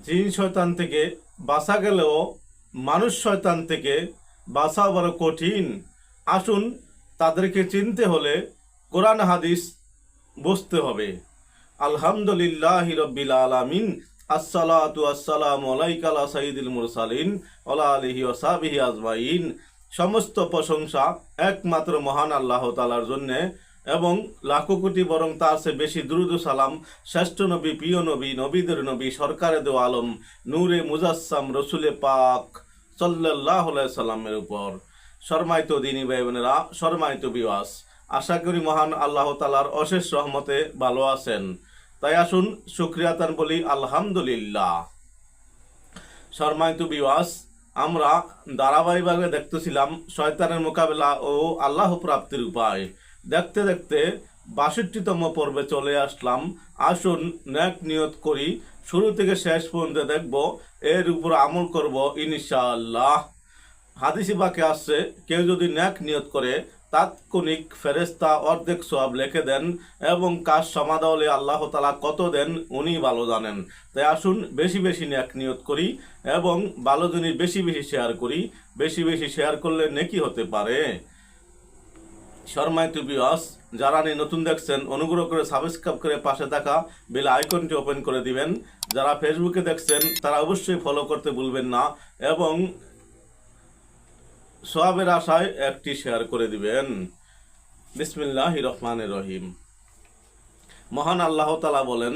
জিন শয়তান থেকে বাঁচা গেলেও মানুষ শয়তান থেকে বাঁচা বড় কঠিন। আসুন, তাদেরকে চিনতে হলে কোরআন হাদিস বুঝতে হবে। আলহামদুলিল্লাহি রাব্বিল আলামিন, আসসালাতু আসসালামু আলাইকা ইয়া সাইয়্যিদুল মুরসালিন ওয়া আলিহি ওয়া সাহবিহি আজমাইন। সমস্ত প্রশংসা একমাত্র মহান আল্লাহ তাআলার জন্য, এবং লাখো কোটি বরং তার চেয়ে বেশি দুরূদ ও সালাম শ্রেষ্ঠ নবী, প্রিয় নবী, নবীদের নবী, সরকারে দো আলম, নূরে মুজাসসাম রসুলে পাক সাল্লাল্লাহু আলাইহি সাল্লামের উপর। সম্মানিত দিনী ভাই বোনেরা, সম্মানিত বিওয়াস, আশা করি মহান আল্লাহ তাআলার অশেষ রহমতে ভালো আছেন। তাই আসুন শুকরিয়াতান বলি আলহামদুলিল্লাহ। সম্মানিত বিওয়াস, আমরা ধারাবাহিকভাবে দেখতেছিলাম শয়তানের মোকাবেলা ও আল্লাহ প্রাপ্তির উপায়। দেখতে দেখতে ৬২তম পর্বে চলে আসলাম। আসুন নেক নিয়ত করি, শুরু থেকে শেষ পর্যন্ত দেখব, এর উপর আমল করব ইনশাআল্লাহ। হাদিসে বাকে আসছে, কেউ যদি নেক নিয়ত করে তাৎক্ষণিক ফেরেশতা অর্ধেক সওয়াব লিখে দেন, এবং কাজ সমাধা হলে আল্লাহ তাআলা কত দেন উনি ভালো জানেন। তাই আসুন বেশি বেশি নেক নিয়ত করি এবং ভালো জিনিস বেশি বেশি শেয়ার করি। বেশি বেশি শেয়ার করলে নেকি হতে পারে। সম্মানিত ভিউয়ার্স, যারা নতুন দেখছেন অনুগ্রহ করে সাবস্ক্রাইব করে পাশে থাকা বেল আইকনটি ওপেন করে দিবেন। যারা ফেসবুকে দেখছেন তারা অবশ্যই ফলো করতে ভুলবেন না, এবং সওয়াবের আশায় একটি শেয়ার করে দিবেন। বিসমিল্লাহির রহমানির রহিম। মহান আল্লাহ তাআলা বলেন,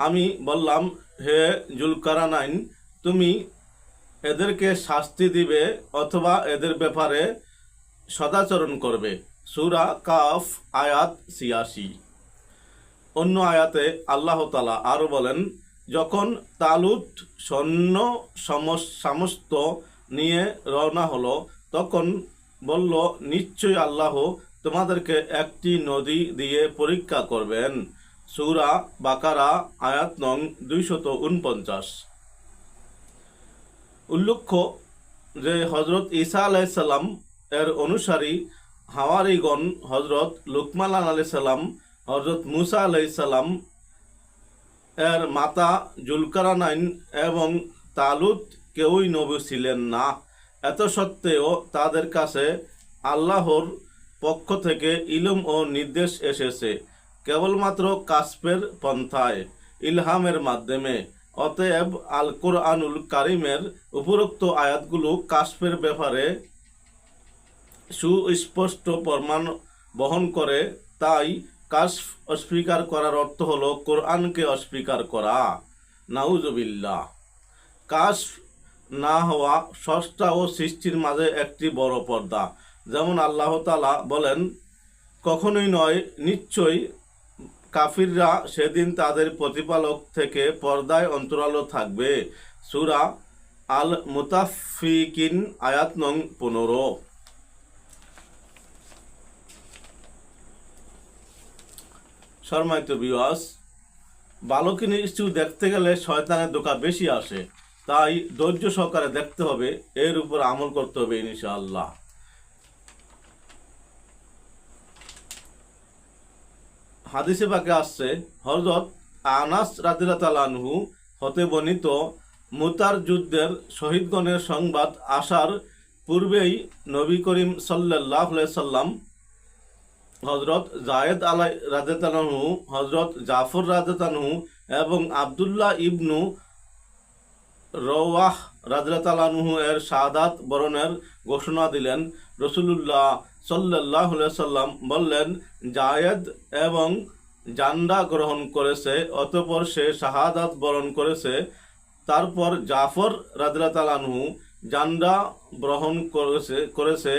আমি বললাম, হে জুলকারনাইন, তুমি এদেরকে শাস্তি দিবে অথবা এদের ব্যাপারে সদাচরণ করবে। সূরা কাফ আয়াত ৮৬। অন্য আয়াতে আল্লাহ তাআলা আরো বলেন, যখন তালুত সৈন্য সমস্ত নিয়ে রওনা হলো, তখন বলল, নিশ্চয়ই আল্লাহ তোমাদেরকে একটি নদী দিয়ে পরীক্ষা করবেন। সূরা বাকারা আয়াত নং ২৪৯। উল্লেখ্য যে হযরত ঈসা আলাইহিস সালাম এর অনুসারী হাওয়ারীগণ হযরত লুকমান আলাইহিস সালাম, হযরত মুসা আলাইহিস সালাম এর মাতা জুলকারনাইন এবং তালুত কেউই নবী ছিলেন না। এত সত্ত্বেও তাদের কাছে আল্লাহর পক্ষ থেকে ইলম ও নির্দেশ এসেছে কেবলমাত্র কাসফের পন্থায়, ইলহামের মাধ্যমে। অতএব আল কুরআনুল কারিমের উপরোক্ত আয়াতগুলো কাসফের ব্যাপারে সুস্পষ্ট প্রমাণ বহন করে। তাই কাসফ অস্বীকার করার অর্থ হলো কোরআনকে অস্বীকার করা। নাউজুবিল্লাহ। কাসফ না হওয়া স্রষ্টা ও সৃষ্টির মাঝে একটি বড় পর্দা। যেমন আল্লাহ তাআলা বলেন, কখনোই নয়, নিশ্চয়ই কাফিররা সেদিন তাদের প্রতিপালক থেকে পর্দায় অন্তরালো থাকবে। সূরা আল মুতাফফিকিন আয়াত নং ১৫। সম্মানিত ভিউয়ার্স, ভালো কিছু দেখতে গেলে শয়তানের ধোঁকা বেশি আসে। তাই ধৈর্য সহকারে দেখতে হবে, এর উপর আমল করতে হবে ইনশাআল্লাহ। হাদিসে পাকে আসছে, হযরত আনাস রাদিয়াল্লাহু তাআলা আনহু হতে বর্ণিত, মুতার যুদ্ধের শহীদগণের সংবাদ আসার পূর্বেই নবী করিম সাল্লাল্লাহু আলাইহি সাল্লাম হযরত যায়েদ রাদিয়াল্লাহু আনহু, হযরত জাফর রাদিয়াল্লাহু আনহু এবং আব্দুল্লাহ ইবনু রওয়াহ রাদিয়াল্লাহু আনহু এর শাহাদাত বরণের ঘোষণা দিলেন। রাসূলুল্লাহ সাল্লাল্লাহু আলাইহি সাল্লাম বললেন, যায়েদ এবং জান্ডা গ্রহণ করেছে, অতঃপর সে শাহাদাত বরণ করেছে। তারপর জাফর রাদিয়াল্লাহু আনহু জান্ডা গ্রহণ করেছে,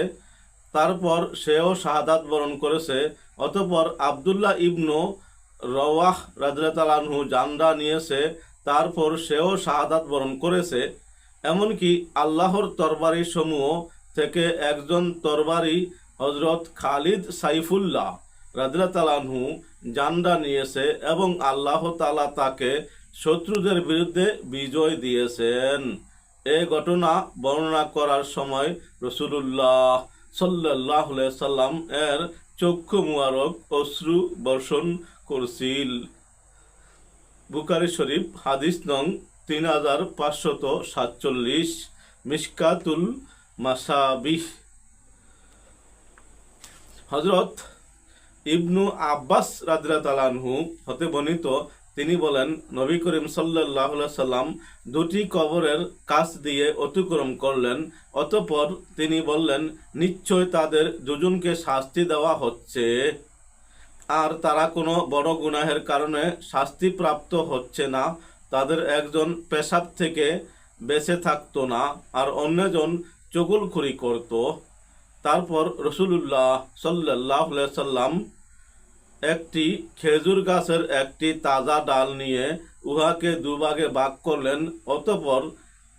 তারপর সেও শাহাদাত বরণ করেছে। অতঃপর আব্দুল্লাহ ইবনু রওয়াহ রাদিয়াল্লাহু আনহু জান্ডা নিয়েছে, তারপর সেও শাহাদাত বরণ করেছে। এমনকি আল্লাহর তরবারি সমূহ থেকে একজন তরবারি হযরত খালিদ সাইফুল্লাহ রাদিয়াল্লাহু আনহু জান্ডা নিয়েছে, এবং আল্লাহ তাআলা তাকে শত্রুদের বিরুদ্ধে বিজয় দিয়েছেন। এই ঘটনা বর্ণনা করার সময় রাসূলুল্লাহ সাল্লাল্লাহু আলাইহি সাল্লাম এর চক্ষু মুবারক অশ্রু বর্ষণ করছিল। বুখারী শরীফ হাদিস নং 3547 মিশকাতুল মাসাবিহ। হযরত ইবনু আব্বাস রাদিয়াল্লাহু তাআলা আনহু হতে বর্ণিত, তিনি বলেন, নবী করিম সাল্লাল্লাহু আলাইহি সাল্লাম দুটি কবরের কাছ দিয়ে অতিক্রম করলেন। অতঃপর তিনি বললেন, নিশ্চয় তাদের দুজনকে শাস্তি দেওয়া হচ্ছে, আর তারা কোনো বড় গুনাহের কারণে শাস্তিপ্রাপ্ত হচ্ছে না। তাদের একজন পেশাব থেকে বেঁচে থাকতো না, আর অন্যজন চুগলখড়ি করত। তারপর রাসূলুল্লাহ সাল্লাল্লাহু আলাইহি সাল্লাম একটি খেজুর গাছের একটি তাজা ডাল নিয়ে উহাকে দুভাগে ভাগ করলেন। অতঃপর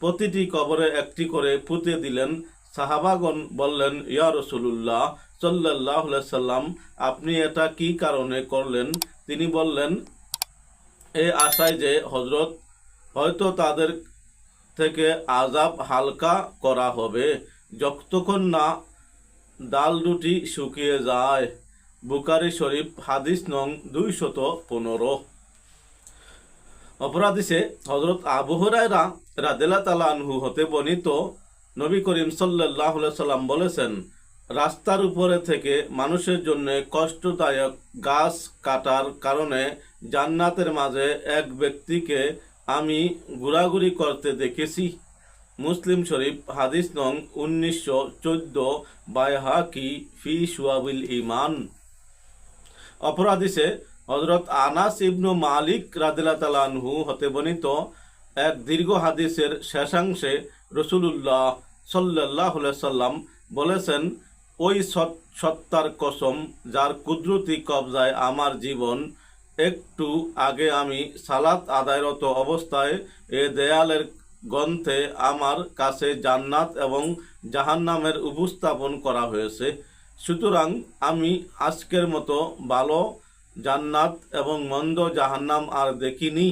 প্রতিটি কবরে একটি করে পুঁতে দিলেন। সাহাবাগণ বললেন, ইয়া রাসূলুল্লাহ সাল্লাল্লাহু আলাইহি সাল্লাম, আপনি এটা কি কারণে করলেন? তিনি বললেন, এই আশায় যে হয়তো তাদের থেকে আযাব হালকা করা হবে, যতক্ষণ না ডাল দুটি শুকিয়ে যায়। বুখারী শরীফ, হাদিস নং 215। অপর হাদিসে হযরত আবু হুরায়রা রাদিয়াল্লাহু তাআলা আনহু হতে বর্ণিত, নবী করিম সাল্লাল্লাহু আলাইহি সাল্লাম বলেছেন, রাস্তার উপরে থেকে মানুষের জন্য কষ্টদায়ক গাছ কাটার কারণে জান্নাতের মাঝে এক ব্যক্তিকে আমি ঘোরাঘুরি করতে দেখেছি। মুসলিম শরীফ, হাদিস নং 1914, বাইহাকি ফি শুআবুল ঈমান। অপর হাদিসে হযরত আনাস ইবনু মালিক রাদিয়াল্লাহু তাআলা আনহু হতে বর্ণিত এক দীর্ঘ হাদিসের শেষাংশে রাসূলুল্লাহ সাল্লাল্লাহু আলাইহি সাল্লাম বলেছেন, ওই সত্তার কসম যার কুদরতি কবজায় আমার জীবন, একটু আগে আমি সালাত আদায়রত অবস্থায় এ দেয়ালের গ্রন্থে আমার কাছে জান্নাত এবং জাহান্নামের উপস্থাপন করা হয়েছে। সুতরাং আমি আজকের মতো ভালো জান্নাত এবং মন্দ জাহান্নাম আর দেখিনি।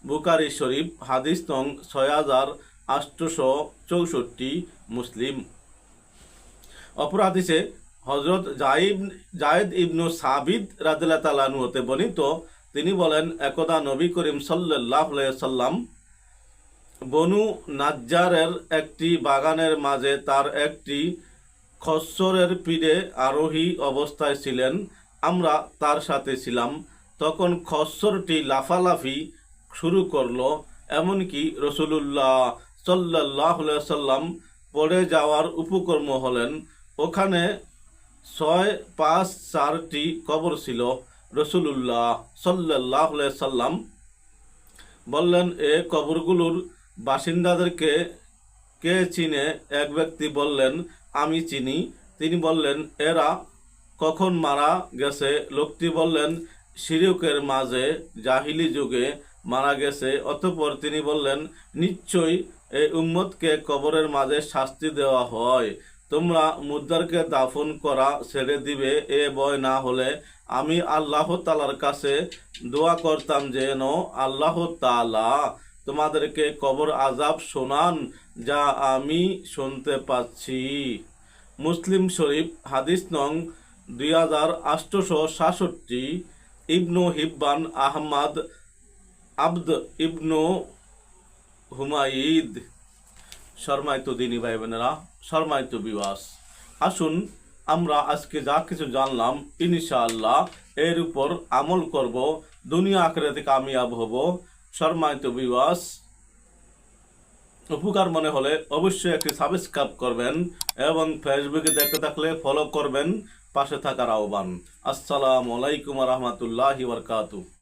বুখারী শরীফ, হাদিস নং 6864, মুসলিম। অপর হাদিসে হযরত যায়েদ ইবনু সাবিত রাদিয়াল্লাহু তাআলা আনহু হতে বর্ণিত, তিনি বলেন, একদা নবী করিম সাল্লাল্লাহু আলাইহি সাল্লাম বনু নাজ্জারের একটি বাগানের মাঝে তার একটি খচ্চরের পিঠে আরোহী অবস্থায় ছিলেন। আমরা তার সাথে ছিলাম। তখন খচ্চরটি লাফালাফি শুরু করলো, এমনকি রাসূলুল্লাহ সাল্লাল্লাহু আলাইহি সাল্লাম পড়ে যাওয়ার উপক্রম হলেন। ওখানে 6-5-4টি কবর ছিল। রাসূলুল্লাহ সাল্লাল্লাহু আলাইহি সাল্লাম বললেন, এ কবরগুলোর বাসিন্দাদেরকে কে চিনে? এক ব্যক্তি বললেন, আমি চিনি। তিনি বললেন, এরা কখন মারা গেছে? লোকটি বললেন, শিরকের মাঝে জাহিলি যুগে মারা গেছে। অতঃপর তিনি বললেন, নিশ্চয়ই এই উম্মতকে কবরের মাঝে শাস্তি দেওয়া হয়। তোমরা মুর্দারকে দাফন করা ছেড়ে দিবে, এ ভয় না হলে আমি আল্লাহ তাআলার কাছে দোয়া করতাম যেন আল্লাহ তাআলা তোমাদেরকে কবর আযাব শোনান, যা আমি শুনতে পাচ্ছি। মুসলিম শরীফ, হাদিস নং 2867, ইবনু হিব্বান, আহমদ, আবদ ইবনু হুমাইদ। সম্মানিত দিনী ভাই বোনেরা, সম্মানিত বিওয়াস, আসুন আমরা আজকে যা কিছু জানলাম ইনশাআল্লাহ এর উপর আমল করব, দুনিয়া আখিরাতে কামিয়াব হব। সম্মানিত বিওয়াস, উপকার মনে হলে অবশ্যই একটি সাবস্ক্রাইব করবেন এবং ফেসবুকে দেখতে থাকলে ফলো করবেন। পাশে থাকার আহ্বান। আসসালামু আলাইকুম ওয়া রাহমাতুল্লাহি ওয়া বারাকাতুহু।